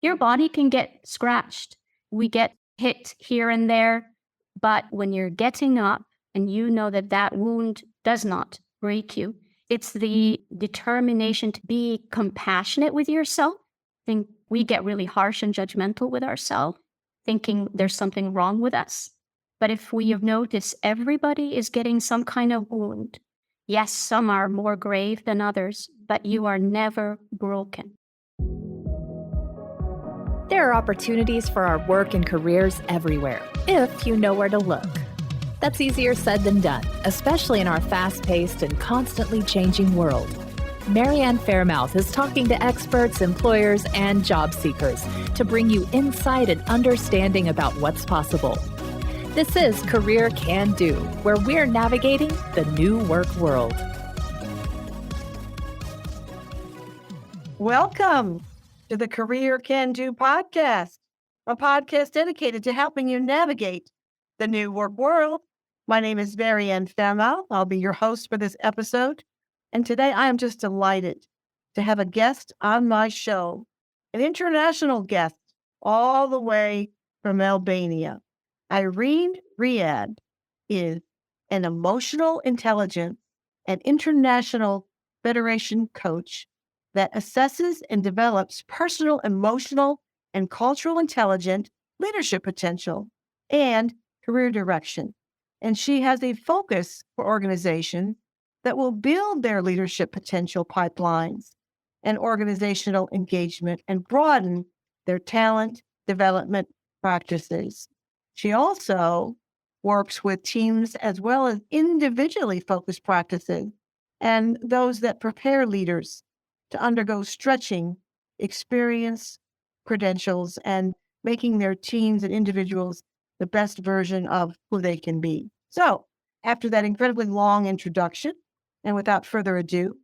Your body can get scratched. We get hit here and there. But when you're getting up and you know that that wound does not break you, it's the determination to be compassionate with yourself. I think we get really harsh and judgmental with ourselves, thinking there's something wrong with us. But if we have noticed, everybody is getting some kind of wound. Yes, some are more grave than others, but you are never broken. There are opportunities for our work and careers everywhere, if you know where to look. That's easier said than done, especially in our fast-paced and constantly changing world. Marianne Fairmouth is talking to experts, employers, and job seekers to bring you insight and understanding about what's possible. This is Career Can Do, where we're navigating the new work world. Welcome to the Career Can Do podcast, a podcast dedicated to helping you navigate the new work world. My name is Marianne Fairmouth. I'll be your host for this episode. And today I am just delighted to have a guest on my show, an international guest all the way from Albania. Irene Riad is an emotional intelligence and international federation coach that assesses and develops personal, emotional, and cultural intelligence, leadership potential, and career direction. And she has a focus for organizations that will build their leadership potential pipelines and organizational engagement and broaden their talent development practices. She also works with teams as well as individually focused practices and those that prepare leaders to undergo stretching, experience, credentials, and making their teams and individuals the best version of who they can be. So, after that incredibly long introduction, and without further ado,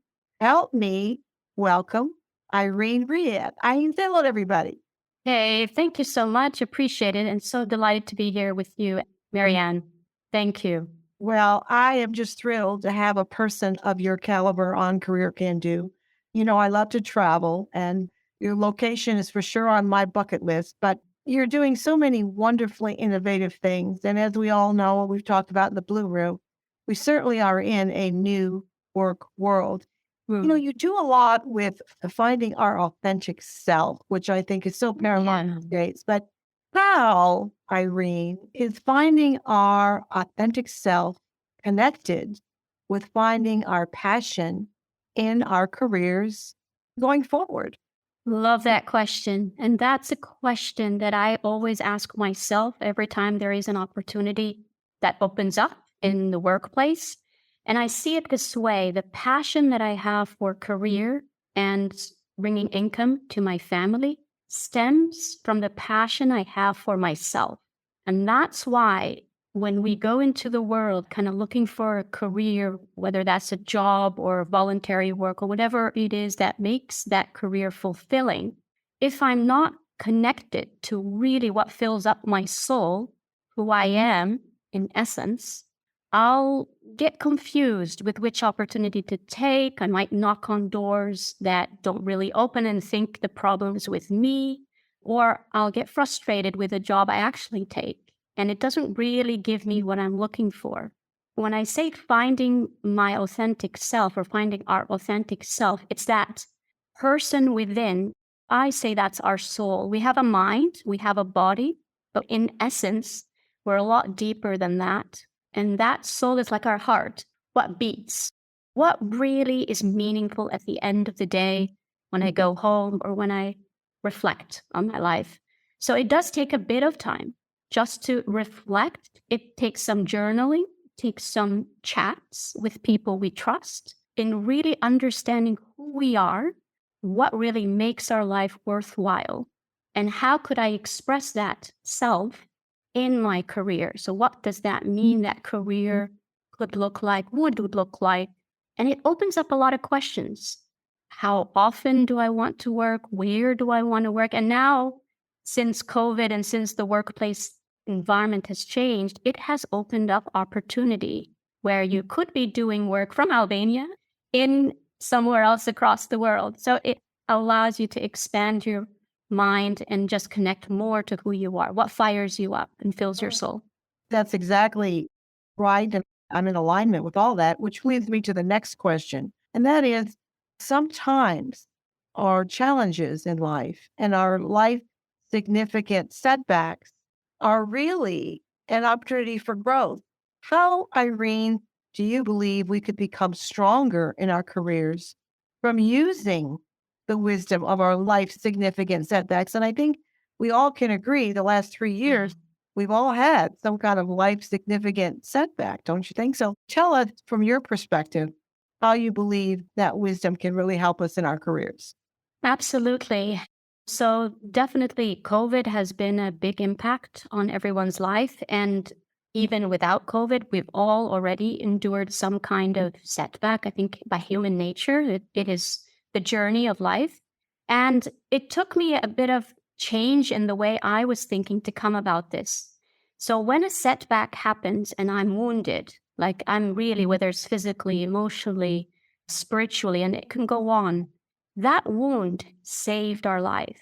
help me welcome Irene Riad. Irene, say hello to everybody. Hey, thank you so much. Appreciate it. And so delighted to be here with you, Marianne. Thank you. Well, I am just thrilled to have a person of your caliber on Career Can Do. You know, I love to travel, and your location is for sure on my bucket list, but you're doing so many wonderfully innovative things. And as we all know, what we've talked about in the Blue Room, we certainly are in a new work world. You know, you do a lot with finding our authentic self, which I think is so paramount these days. But how, Irene, is finding our authentic self connected with finding our passion in our careers going forward? Love that question. And that's a question that I always ask myself every time there is an opportunity that opens up in the workplace. And I see it this way: the passion that I have for career and bringing income to my family stems from the passion I have for myself. And that's why when we go into the world kind of looking for a career, whether that's a job or voluntary work or whatever it is that makes that career fulfilling, if I'm not connected to really what fills up my soul, who I am in essence, I'll get confused with which opportunity to take. I might knock on doors that don't really open and think the problem is with me, or I'll get frustrated with a job I actually take, and it doesn't really give me what I'm looking for. When I say finding my authentic self or finding our authentic self, it's that person within. I say that's our soul. We have a mind, we have a body, but in essence, we're a lot deeper than that. And that soul is like our heart, what beats, what really is meaningful at the end of the day when I go home or when I reflect on my life. So it does take a bit of time just to reflect. It takes some journaling, takes some chats with people we trust in really understanding who we are, what really makes our life worthwhile, and how could I express that self in my career. So what does that mean that career could look like, would look like? And it opens up a lot of questions. How often do I want to work? Where do I want to work? And now, since COVID and since the workplace environment has changed, it has opened up opportunity where you could be doing work from Albania in somewhere else across the world. So it allows you to expand your mind and just connect more to who you are, what fires you up and fills your soul. That's exactly right. And I'm in alignment with all that, which leads me to the next question. And that is sometimes our challenges in life and our life significant setbacks are really an opportunity for growth. How, Irene, do you believe we could become stronger in our careers from using the wisdom of our life significant setbacks? And I think we all can agree the last 3 years, we've all had some kind of life significant setback, don't you think? So tell us from your perspective how you believe that wisdom can really help us in our careers. Absolutely. So, definitely, COVID has been a big impact on everyone's life. And even without COVID, we've all already endured some kind of setback. I think by human nature, it is the journey of life. And it took me a bit of change in the way I was thinking to come about this. So, when a setback happens and I'm wounded, like I'm really, whether it's physically, emotionally, spiritually, and it can go on, that wound saved our life.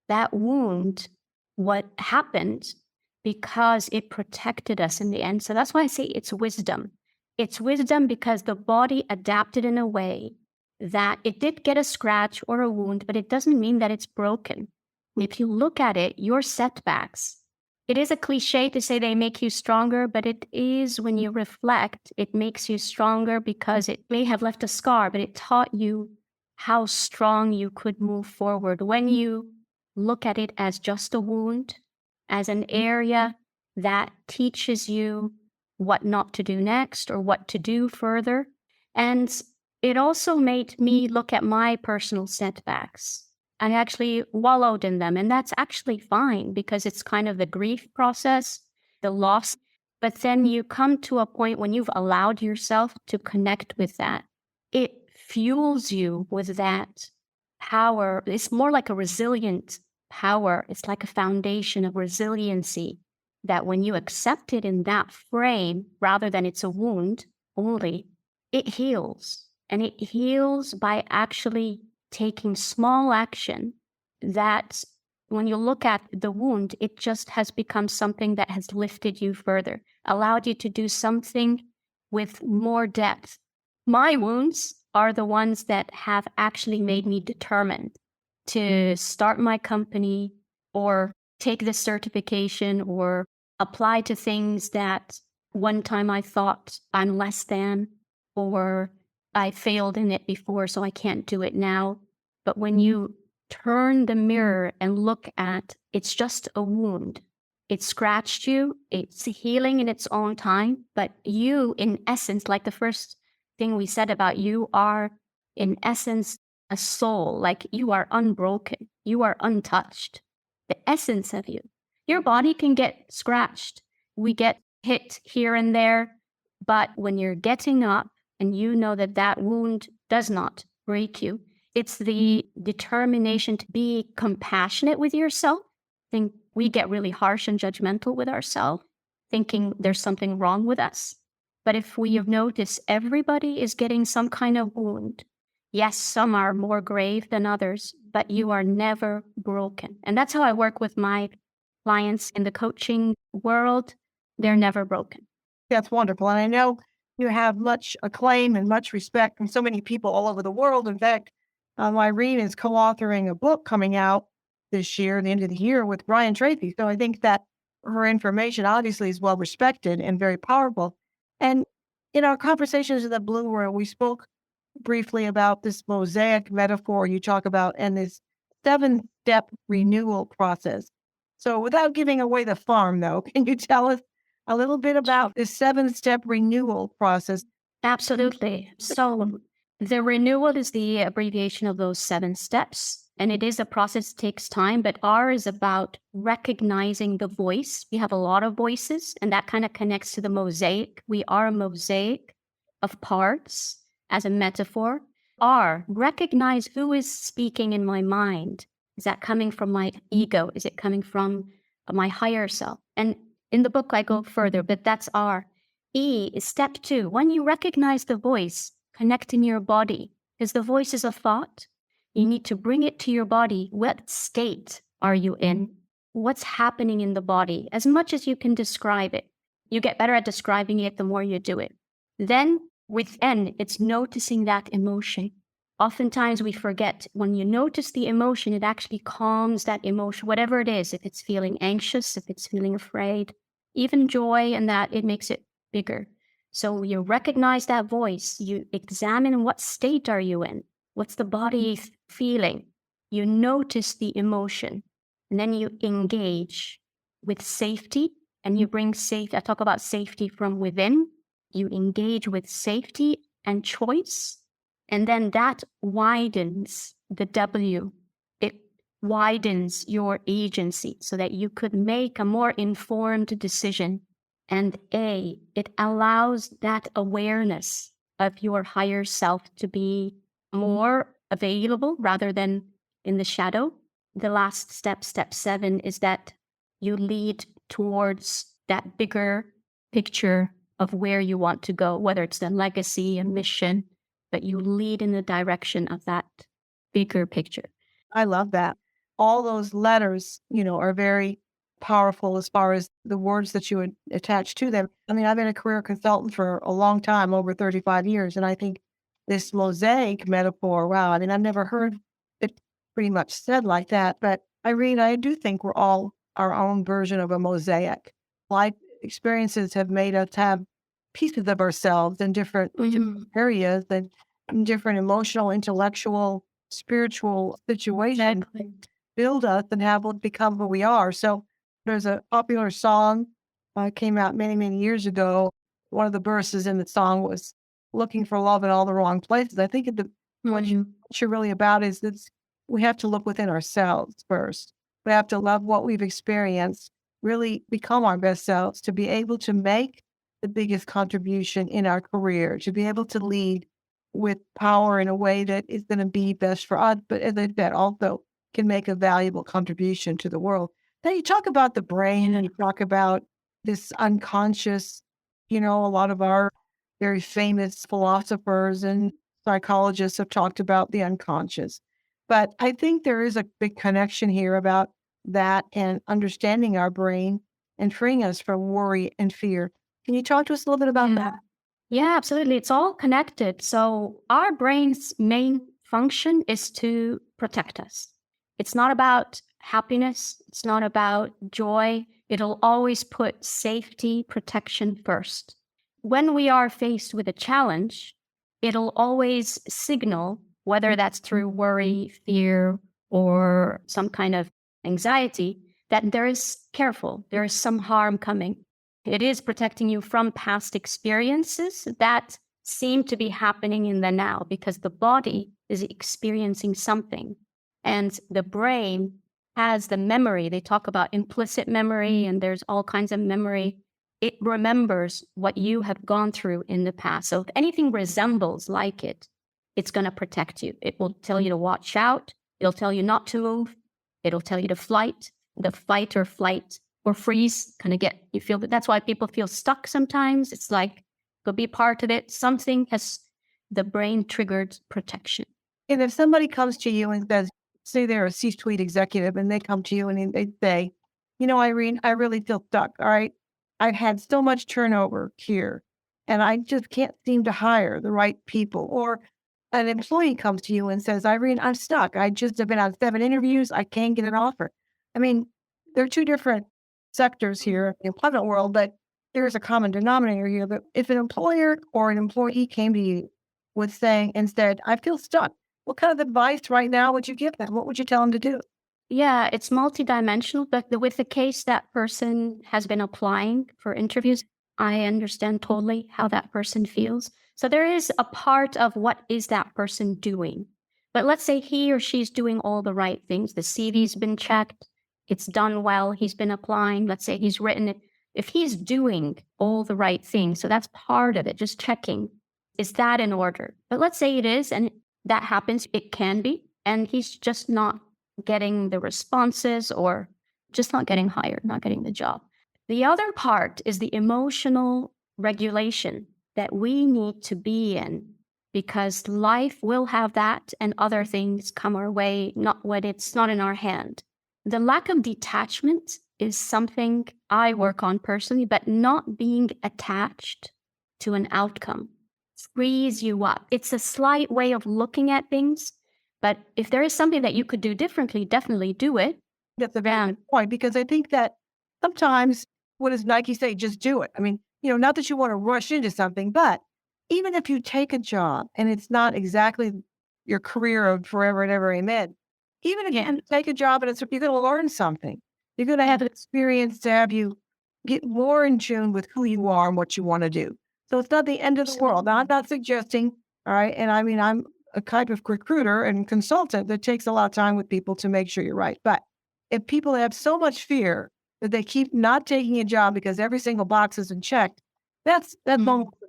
That wound, what happened because it protected us in the end. So that's why I say it's wisdom. It's wisdom because the body adapted in a way that it did get a scratch or a wound, but it doesn't mean that it's broken. If you look at it, your setbacks, it is a cliche to say they make you stronger, but it is when you reflect, it makes you stronger because it may have left a scar, but it taught you how strong you could move forward when you look at it as just a wound, as an area that teaches you what not to do next or what to do further. And it also made me look at my personal setbacks. I actually wallowed in them. And that's actually fine because it's kind of the grief process, the loss. But then you come to a point when you've allowed yourself to connect with that. It fuels you with that power. It's more like a resilient power. It's like a foundation of resiliency that when you accept it in that frame, rather than it's a wound only, it heals. And it heals by actually taking small action that when you look at the wound, it just has become something that has lifted you further, allowed you to do something with more depth. My wounds are the ones that have actually made me determined to start my company or take this certification or apply to things that one time I thought I'm less than or I failed in it before, so I can't do it now. But when you turn the mirror and look at it's just a wound, it scratched you, it's healing in its own time, but you, in essence, like the first thing we said about you, are in essence a soul, like you are unbroken, you are untouched. The essence of you. Your body can get scratched. We get hit here and there, but when you're getting up and you know that that wound does not break you, it's the determination to be compassionate with yourself. I think we get really harsh and judgmental with ourselves, thinking there's something wrong with us. But if we have noticed everybody is getting some kind of wound, yes, some are more grave than others, but you are never broken. And that's how I work with my clients in the coaching world. They're never broken. That's wonderful. And I know you have much acclaim and much respect from so many people all over the world. In fact, Irene is co-authoring a book coming out this year, the end of the year, with Brian Tracy. So I think that her information obviously is well respected and very powerful. And in our conversations in the Blue Room, we spoke briefly about this mosaic metaphor you talk about and this 7-step renewal process. So without giving away the farm, though, can you tell us a little bit about this 7-step renewal process? Absolutely. So the renewal is the abbreviation of those 7 steps. And it is a process that takes time, but R is about recognizing the voice. We have a lot of voices, and that kind of connects to the mosaic. We are a mosaic of parts as a metaphor. R, recognize who is speaking in my mind. Is that coming from my ego? Is it coming from my higher self? And in the book, I go further, but that's R. E is step 2. When you recognize the voice, connect in your body, because the voice is a thought. You need to bring it to your body. What state are you in? What's happening in the body? As much as you can describe it. You get better at describing it the more you do it. Then within, it's noticing that emotion. Oftentimes we forget when you notice the emotion, it actually calms that emotion, whatever it is. If it's feeling anxious, if it's feeling afraid, even joy, and that it makes it bigger. So you recognize that voice, you examine what state are you in? What's the body feeling? You notice the emotion, and then you engage with safety, and you bring safety. I talk about safety from within. You engage with safety and choice, and then that widens the W. It widens your agency so that you could make a more informed decision. And A, it allows that awareness of your higher self to be more available rather than in the shadow. The last step, step 7, is that you lead towards that bigger picture of where you want to go, whether it's the legacy, a mission, but you lead in the direction of that bigger picture. I love that. All those letters, are very powerful as far as the words that you would attach to them. I mean, I've been a career consultant for a long time, over 35 years, and I think this mosaic metaphor, wow, I mean, I've never heard it pretty much said like that. But Irene, I do think we're all our own version of a mosaic. Life experiences have made us have pieces of ourselves in different areas and in different emotional, intellectual, spiritual situations build us and have become who we are. So there's a popular song came out many, many years ago. One of the verses in the song was looking for love in all the wrong places. I think what you're really about is that we have to look within ourselves first. We have to love what we've experienced, really become our best selves to be able to make the biggest contribution in our career, to be able to lead with power in a way that is going to be best for us, but as I said, also can make a valuable contribution to the world. Now you talk about the brain and you talk about this unconscious, a lot of our very famous philosophers and psychologists have talked about the unconscious. But I think there is a big connection here about that and understanding our brain and freeing us from worry and fear. Can you talk to us a little bit about that? Yeah, absolutely. It's all connected. So our brain's main function is to protect us. It's not about happiness. It's not about joy. It'll always put safety, protection first. When we are faced with a challenge, it'll always signal, whether that's through worry, fear, or some kind of anxiety, that there is some harm coming. It is protecting you from past experiences that seem to be happening in the now because the body is experiencing something. And the brain has the memory. They talk about implicit memory, and there's all kinds of memory. It remembers what you have gone through in the past. So if anything resembles like it, it's going to protect you. It will tell you to watch out. It'll tell you not to move. It'll tell you to the fight or flight or freeze, you feel that. That's why people feel stuck sometimes. It's like, could be part of it. Something has the brain triggered protection. And if somebody comes to you and says, say they're a C-suite executive and they come to you and they say, Irene, I really feel stuck. All right. I've had so much turnover here and I just can't seem to hire the right people. Or an employee comes to you and says, Irene, I'm stuck. I just have been on 7 interviews. I can't get an offer. I mean, there are two different sectors here in the employment world, but there's a common denominator here. But if an employer or an employee came to you with saying and said, I feel stuck, what kind of advice right now would you give them? What would you tell them to do? Yeah, it's multidimensional, but with the case that person has been applying for interviews, I understand totally how that person feels. So there is a part of what is that person doing. But let's say he or she's doing all the right things. The CV's been checked. It's done well. He's been applying. Let's say he's written it. If he's doing all the right things, so that's part of it, just checking. Is that in order? But let's say it is, and that happens. It can be. And he's just not getting the responses or just not getting hired, not getting the job. The other part is the emotional regulation that we need to be in because life will have that and other things come our way, not when it's not in our hand. The lack of detachment is something I work on personally, but not being attached to an outcome frees you up. It's a slight way of looking at things, but if there is something that you could do differently, definitely do it. That's a very good point, because I think that sometimes, what does Nike say? Just do it. I mean, not that you want to rush into something, but even if you take a job and it's not exactly your career of forever and ever, amen. Even if Yeah. you take a job and you're going to learn something, you're going to have an experience to have you get more in tune with who you are and what you want to do. So it's not the end of the world. Now, I'm not suggesting, all right. And I mean, I'm a type of recruiter and consultant that takes a lot of time with people to make sure you're right. But if people have so much fear that they keep not taking a job because every single box isn't checked, that's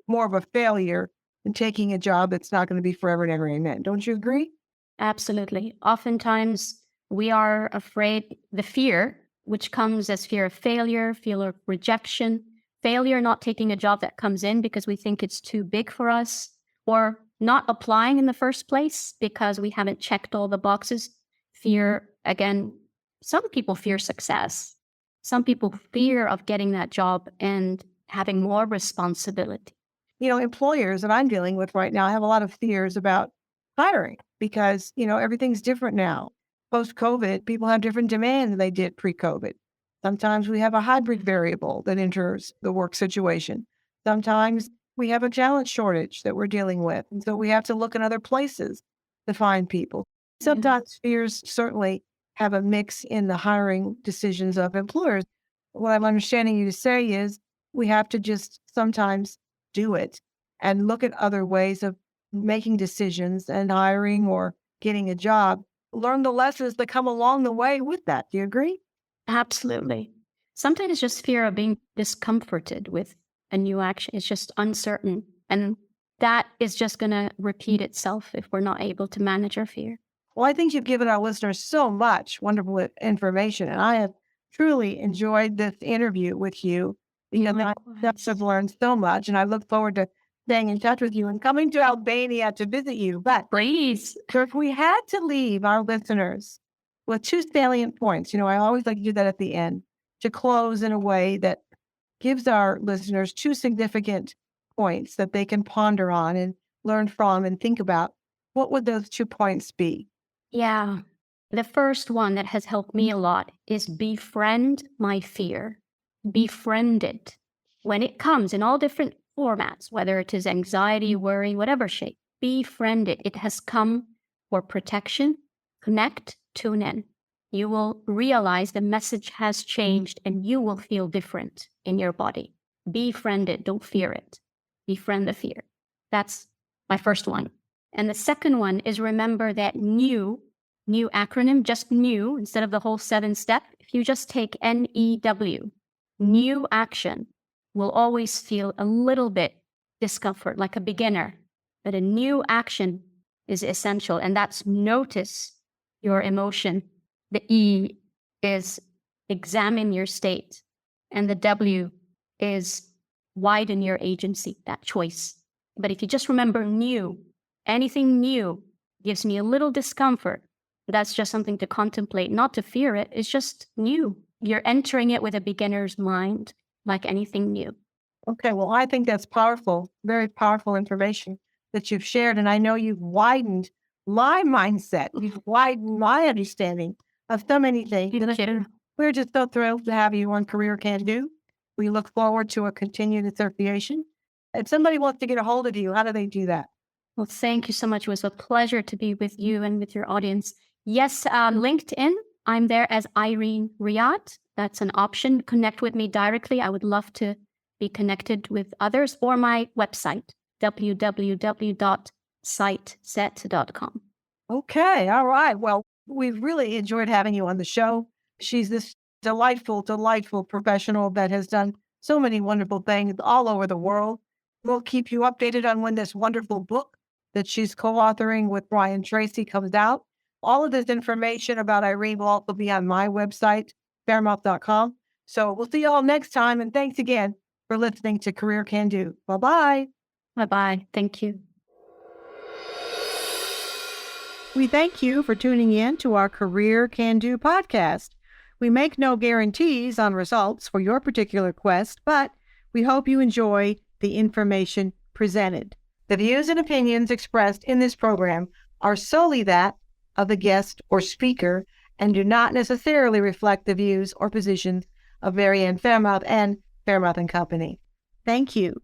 more of a failure than taking a job that's not going to be forever and ever, amen. Don't you agree? Absolutely. Oftentimes, we are afraid, the fear, which comes as fear of failure, fear of rejection, failure not taking a job that comes in because we think it's too big for us, or not applying in the first place because we haven't checked all the boxes. Fear, again, some people fear success. Some people fear of getting that job and having more responsibility. Employers that I'm dealing with right now have a lot of fears about hiring because, everything's different now. Post-COVID, people have different demands than they did pre-COVID. Sometimes we have a hybrid variable that enters the work situation. Sometimes we have a talent shortage that we're dealing with. And so we have to look in other places to find people. Sometimes fears certainly have a mix in the hiring decisions of employers. What I'm understanding you to say is we have to just sometimes do it and look at other ways of making decisions and hiring or getting a job. Learn the lessons that come along the way with that. Do you agree? Absolutely. Sometimes it's just fear of being discomforted with a new action. It's just uncertain. And that is just going to repeat itself if we're not able to manage our fear. Well, I think you've given our listeners so much wonderful information, and I have truly enjoyed this interview with you because I've learned so much, and I look forward to staying in touch with you and coming to Albania to visit you. But Please. so if we had to leave our listeners with two salient points, I always like to do that at the end to close in a way that gives our listeners two significant points that they can ponder on and learn from and think about. What would those 2 points be? Yeah. The first one that has helped me a lot is befriend my fear. Befriend it. When it comes in all different formats, whether it is anxiety, worry, whatever shape, befriend it. It has come for protection. Connect, tune in. You will realize the message has changed and you will feel different in your body. Befriend it. Don't fear it. Befriend the fear. That's my first one. And the second one is remember that new acronym, just new, instead of the whole 7-step. If you just take NEW, new action, will always feel a little bit discomfort, like a beginner. But a new action is essential, and that's notice your emotion. The E is examine your state, and the W is widen your agency, that choice. But if you just remember new, anything new gives me a little discomfort. That's just something to contemplate, not to fear it. It's just new. You're entering it with a beginner's mind, like anything new. Okay, well, I think that's powerful, very powerful information that you've shared. And I know you've widened my mindset. You've widened my understanding of so many things. And we're just so thrilled to have you on Career Can Do. We look forward to a continued association. If somebody wants to get a hold of you, how do they do that? Well, thank you so much. It was a pleasure to be with you and with your audience. Yes, LinkedIn, I'm there as Irene Riad. That's an option. Connect with me directly. I would love to be connected with others, or my website, www.siteset.com. Okay, all right. Well, we've really enjoyed having you on the show. She's this delightful, delightful professional that has done so many wonderful things all over the world. We'll keep you updated on when this wonderful book that she's co-authoring with Brian Tracy comes out. All of this information about Irene will also be on my website, fairmouth.com. So we'll see you all next time. And thanks again for listening to Career Can Do. Bye-bye. Bye-bye. Thank you. We thank you for tuning in to our Career Can Do podcast. We make no guarantees on results for your particular quest, but we hope you enjoy the information presented. The views and opinions expressed in this program are solely that of the guest or speaker and do not necessarily reflect the views or positions of Irene and Fairmouth and Company. Thank you.